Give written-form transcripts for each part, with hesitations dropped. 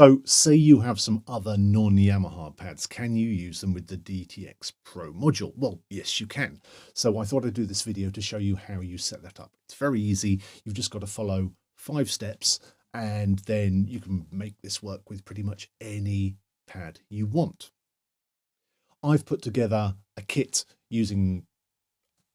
So say you have some other non-Yamaha pads, can you use them with the DTX Pro module? Well, yes, you can. So I thought I'd do this video to show you how you set that up. It's very easy. You've just got to follow 5 steps and then you can make this work with pretty much any pad you want. I've put together a kit using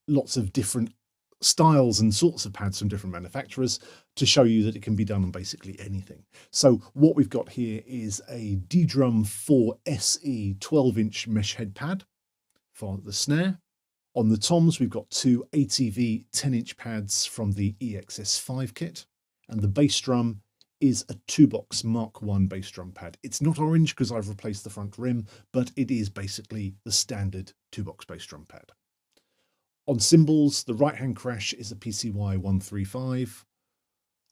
lots of different styles and sorts of pads from different manufacturers to show you that it can be done on basically anything. So what we've got here is a D-Drum 4 SE 12-inch mesh head pad for the snare. On the toms, we've got 2 ATV 10-inch pads from the EXS5 kit. And the bass drum is a 2-box Mark I bass drum pad. It's not orange because I've replaced the front rim, but it is basically the standard 2-box bass drum pad. On cymbals, the right-hand crash is a PCY 135.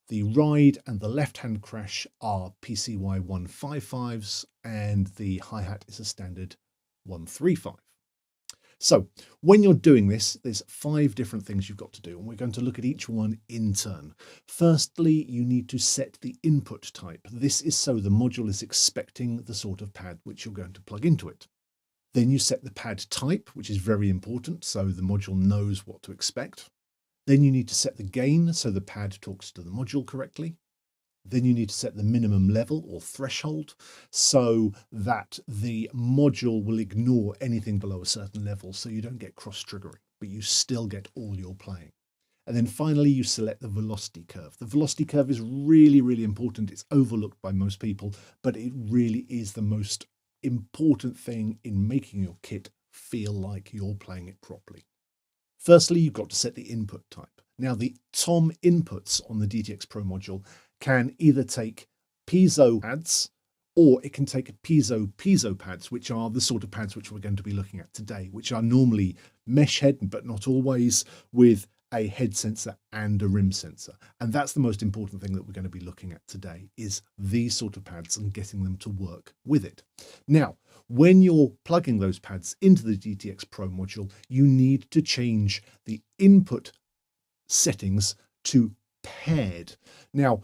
The ride and the left-hand crash are PCY 155s, and the hi-hat is a standard 135. So when you're doing this, there's 5 different things you've got to do, and we're going to look at each one in turn. Firstly, you need to set the input type. This is so the module is expecting the sort of pad which you're going to plug into it. Then you set the pad type, which is very important, so the module knows what to expect. Then you need to set the gain, so the pad talks to the module correctly. Then you need to set the minimum level or threshold, so that the module will ignore anything below a certain level, so you don't get cross-triggering, but you still get all your playing. And then finally, you select the velocity curve. The velocity curve is really, really important. It's overlooked by most people, but it really is the most important thing in making your kit feel like you're playing it properly. Firstly, you've got to set the input type. Now, the tom inputs on the DTX Pro module can either take piezo pads or it can take piezo pads, which are the sort of pads which we're going to be looking at today, which are normally mesh head, but not always, with a head sensor and a rim sensor. And that's the most important thing that we're going to be looking at today, is these sort of pads and getting them to work with it. Now, when you're plugging those pads into the DTX Pro module, you need to change the input settings to paired. Now,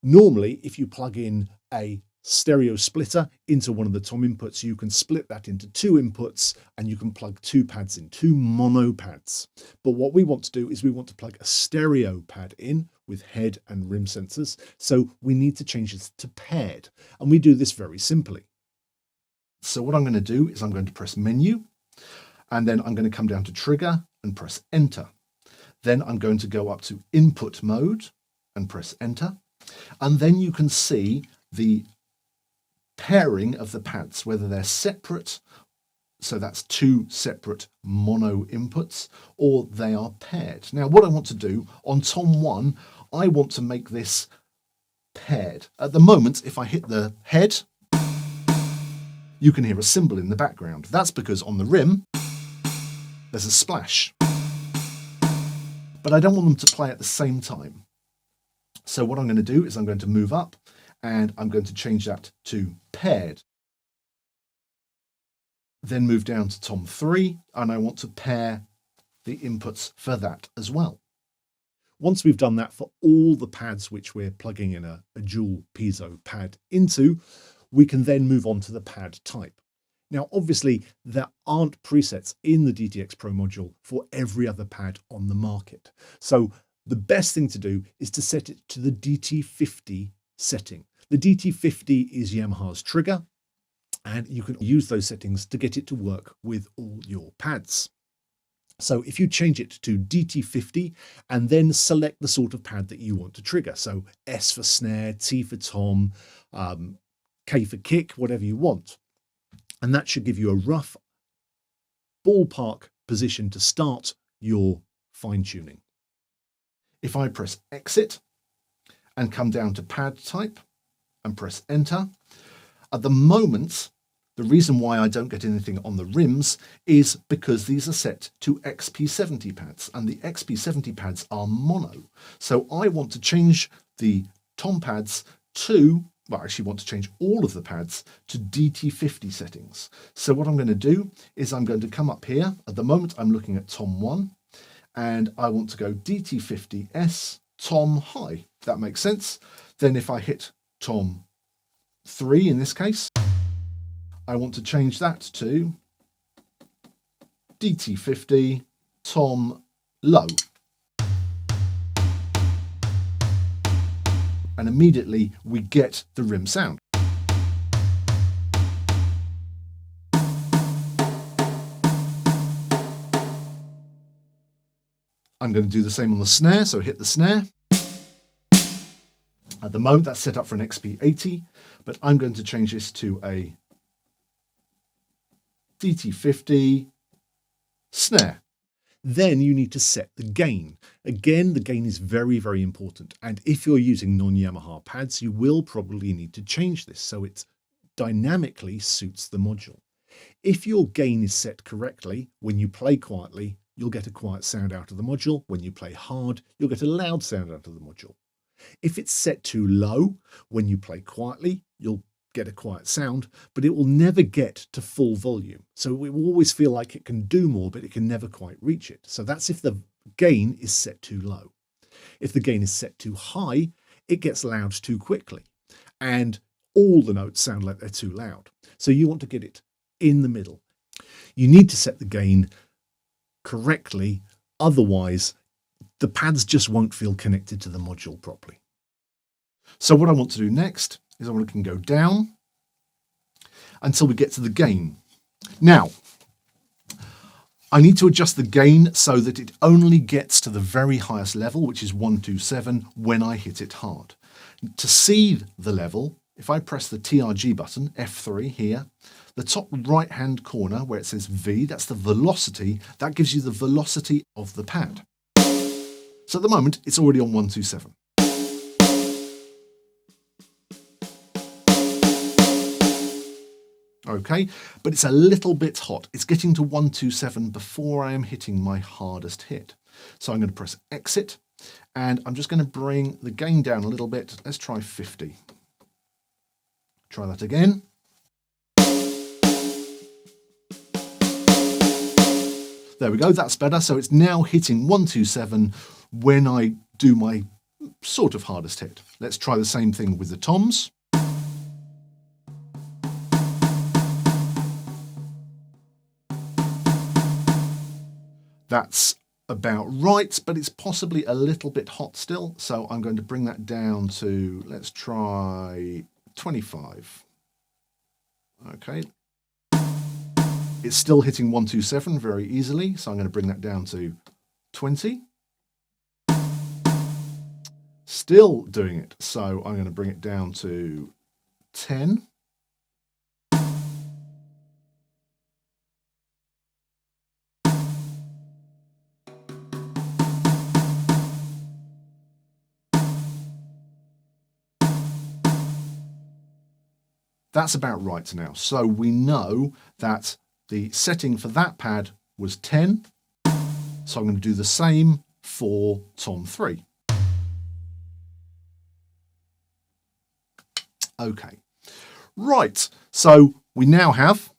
normally, if you plug in a stereo splitter into one of the tom inputs, you can split that into 2 inputs and you can plug 2 pads in, 2 mono pads. But what we want to do is we want to plug a stereo pad in with head and rim sensors. So we need to change this to paired. And we do this very simply. So what I'm going to do is I'm going to press menu, and then I'm going to come down to trigger and press enter. Then I'm going to go up to input mode and press enter. And then you can see the pairing of the pads, whether they're separate, so that's 2 separate mono inputs, or they are paired. Now, what I want to do on tom 1, I want to make this paired. At the moment, if I hit the head, you can hear a cymbal in the background. That's because on the rim, there's a splash. But I don't want them to play at the same time. So what I'm going to do is I'm going to move up and I'm going to change that to paired. Then move down to tom 3 and I want to pair the inputs for that as well. Once we've done that for all the pads which we're plugging in a dual piezo pad into, we can then move on to the pad type. Now, obviously, there aren't presets in the DTX Pro module for every other pad on the market. So the best thing to do is to set it to the DT50 setting. The DT50 is Yamaha's trigger, and you can use those settings to get it to work with all your pads. So if you change it to DT50 and then select the sort of pad that you want to trigger, so S for snare, T for tom, K for kick, whatever you want. And that should give you a rough ballpark position to start your fine-tuning. If I press exit and come down to pad type and press enter, at the moment, the reason why I don't get anything on the rims is because these are set to XP70 pads, and the XP70 pads are mono. So I want to change the tom pads to, well, I actually want to change all of the pads to DT50 settings. So what I'm going to do is I'm going to come up here. At the moment, I'm looking at tom 1, and I want to go DT50S tom high. That makes sense. Then if I hit tom 3 in this case. I want to change that to DT50 tom low. And immediately we get the rim sound. I'm going to do the same on the snare, so hit the snare. At the moment that's set up for an XP80, but I'm going to change this to a DT50 snare. Then you need to set the gain. Again, the gain is very, very important. And if you're using non-Yamaha pads, you will probably need to change this so it dynamically suits the module. If your gain is set correctly, when you play quietly, you'll get a quiet sound out of the module. When you play hard, you'll get a loud sound out of the module. If it's set too low, when you play quietly, you'll get a quiet sound, but it will never get to full volume. So it will always feel like it can do more, but it can never quite reach it. So that's if the gain is set too low. If the gain is set too high, it gets loud too quickly, and all the notes sound like they're too loud. So you want to get it in the middle. You need to set the gain correctly, otherwise the pads just won't feel connected to the module properly. So what I want to do next is I want to go down until we get to the gain. Now, I need to adjust the gain so that it only gets to the very highest level, which is 127, when I hit it hard. To see the level, if I press the TRG button, F3 here, the top right hand corner where it says V, that's the velocity, that gives you the velocity of the pad. So at the moment, it's already on 127. Okay, but it's a little bit hot. It's getting to 127 before I am hitting my hardest hit. So I'm going to press exit, and I'm just going to bring the gain down a little bit. Let's try 50. Try that again. There we go, that's better. So it's now hitting 127 when I do my sort of hardest hit. Let's try the same thing with the toms. That's about right, but it's possibly a little bit hot still. So I'm going to bring that down to, let's try 25. Okay. It's still hitting 127 very easily, so I'm going to bring that down to 20. Still doing it, so I'm going to bring it down to 10. That's about right now. So we know that the setting for that pad was 10. So I'm going to do the same for tom 3. Okay. Right. So we now have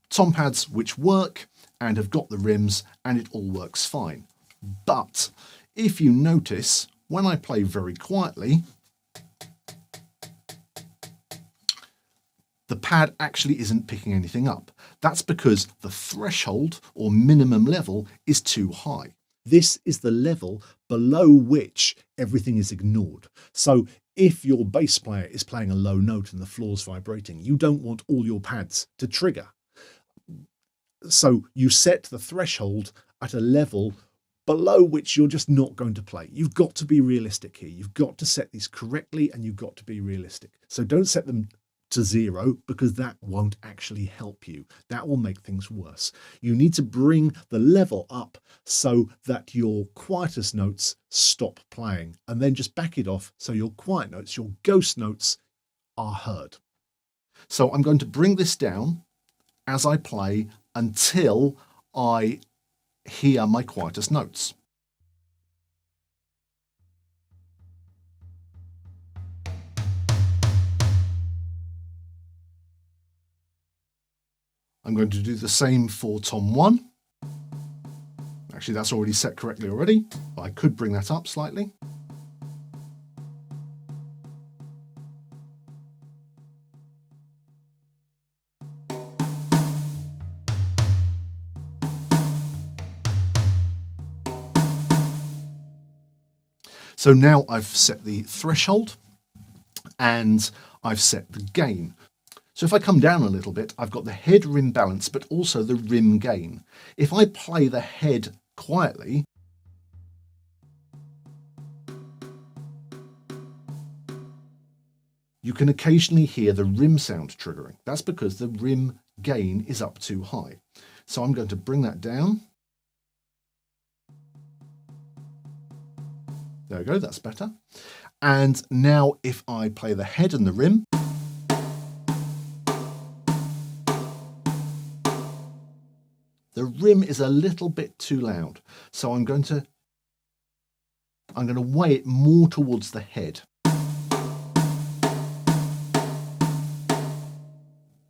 tom pads which work and have got the rims, and it all works fine. But if you notice, when I play very quietly, the pad actually isn't picking anything up. That's because the threshold or minimum level is too high. This is the level below which everything is ignored. So if your bass player is playing a low note and the floor's vibrating, you don't want all your pads to trigger. So you set the threshold at a level below which you're just not going to play. You've got to be realistic here. You've got to set these correctly, and you've got to be realistic. So don't set them to 0, because that won't actually help you. That will make things worse. You need to bring the level up so that your quietest notes stop playing, and then just back it off so your quiet notes, your ghost notes, are heard. So I'm going to bring this down as I play until I hear my quietest notes. I'm going to do the same for tom 1. Actually, that's already set correctly already, but I could bring that up slightly. So now I've set the threshold and I've set the gain. So if I come down a little bit, I've got the head rim balance, but also the rim gain. If I play the head quietly, you can occasionally hear the rim sound triggering. That's because the rim gain is up too high. So I'm going to bring that down. There we go, that's better. And now if I play the head and the rim, the rim is a little bit too loud. So I'm going to weigh it more towards the head,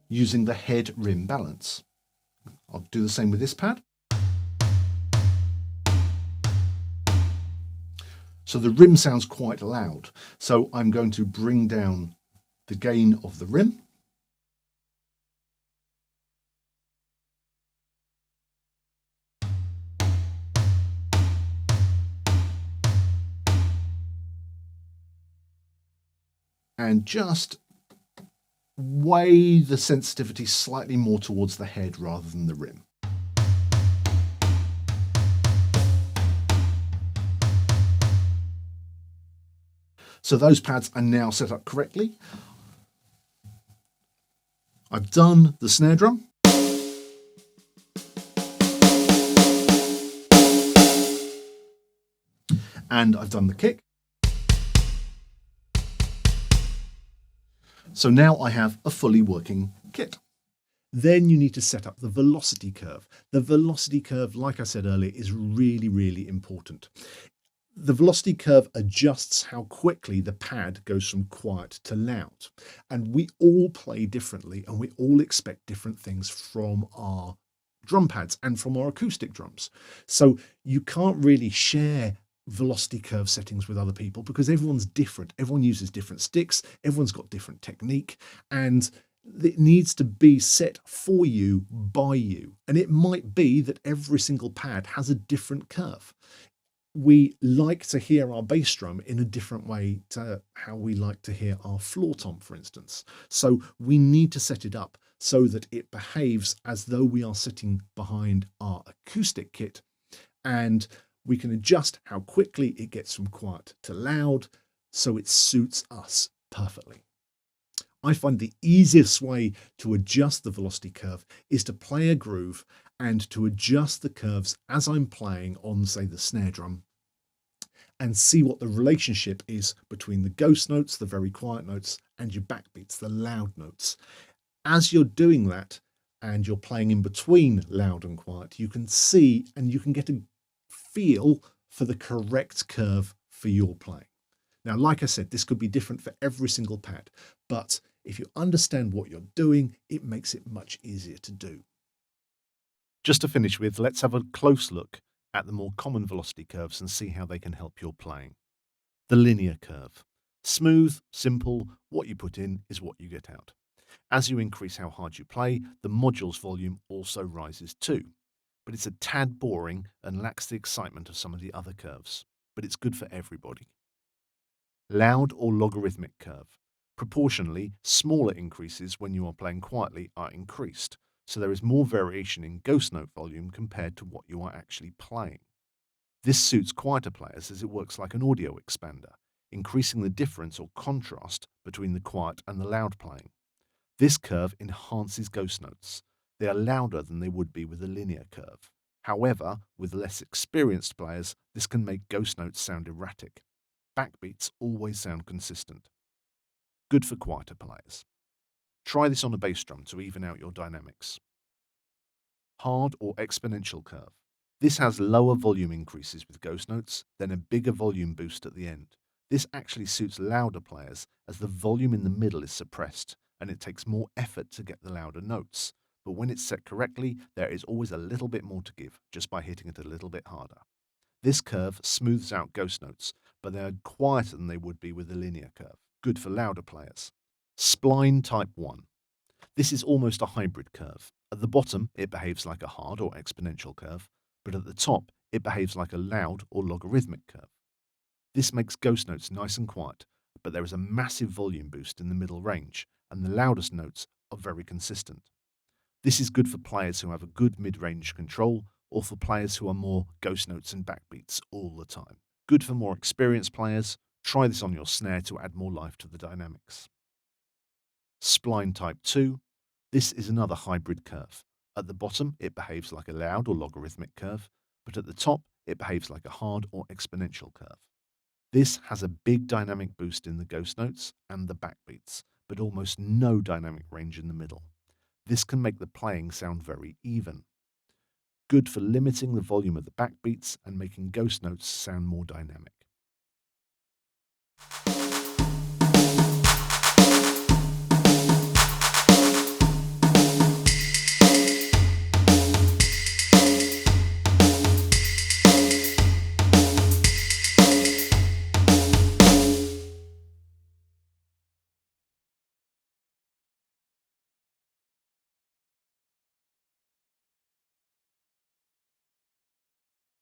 using the head rim balance. I'll do the same with this pad. So the rim sounds quite loud. So I'm going to bring down the gain of the rim. And just weigh the sensitivity slightly more towards the head rather than the rim. So those pads are now set up correctly. I've done the snare drum. And I've done the kick. So now I have a fully working kit. Then you need to set up the velocity curve. The velocity curve, like I said earlier, is really, really important. The velocity curve adjusts how quickly the pad goes from quiet to loud. And we all play differently and we all expect different things from our drum pads and from our acoustic drums. So you can't really share velocity curve settings with other people because everyone's different. Everyone uses different sticks. Everyone's got different technique and it needs to be set for you by you. And it might be that every single pad has a different curve. We like to hear our bass drum in a different way to how we like to hear our floor tom, for instance. So we need to set it up so that it behaves as though we are sitting behind our acoustic kit, and we can adjust how quickly it gets from quiet to loud so it suits us perfectly. I find the easiest way to adjust the velocity curve is to play a groove and to adjust the curves as I'm playing on, say, the snare drum, and see what the relationship is between the ghost notes, the very quiet notes, and your backbeats, the loud notes. As you're doing that and you're playing in between loud and quiet, you can see and you can get a feel for the correct curve for your playing. Now, like I said, this could be different for every single pad, but if you understand what you're doing, it makes it much easier to do. Just to finish with, let's have a close look at the more common velocity curves and see how they can help your playing. The linear curve. Smooth, simple, what you put in is what you get out. As you increase how hard you play, the module's volume also rises too. But it's a tad boring and lacks the excitement of some of the other curves. But it's good for everybody. Loud or logarithmic curve. Proportionally, smaller increases when you are playing quietly are increased, so there is more variation in ghost note volume compared to what you are actually playing. This suits quieter players as it works like an audio expander, increasing the difference or contrast between the quiet and the loud playing. This curve enhances ghost notes. They are louder than they would be with a linear curve. However, with less experienced players, this can make ghost notes sound erratic. Backbeats always sound consistent. Good for quieter players. Try this on a bass drum to even out your dynamics. Hard or exponential curve. This has lower volume increases with ghost notes, then a bigger volume boost at the end. This actually suits louder players as the volume in the middle is suppressed and it takes more effort to get the louder notes. but when it's set correctly, there is always a little bit more to give just by hitting it a little bit harder. This curve smooths out ghost notes, but they are quieter than they would be with a linear curve. Good for louder players. Spline Type 1. This is almost a hybrid curve. At the bottom, it behaves like a hard or exponential curve, but at the top, it behaves like a loud or logarithmic curve. This makes ghost notes nice and quiet, but there is a massive volume boost in the middle range, and the loudest notes are very consistent. This is good for players who have a good mid-range control, or for players who are more ghost notes and backbeats all the time. Good for more experienced players. Try this on your snare to add more life to the dynamics. Spline Type 2. This is another hybrid curve. At the bottom, it behaves like a loud or logarithmic curve, but at the top, it behaves like a hard or exponential curve. This has a big dynamic boost in the ghost notes and the backbeats, but almost no dynamic range in the middle. This can make the playing sound very even. Good for limiting the volume of the backbeats and making ghost notes sound more dynamic.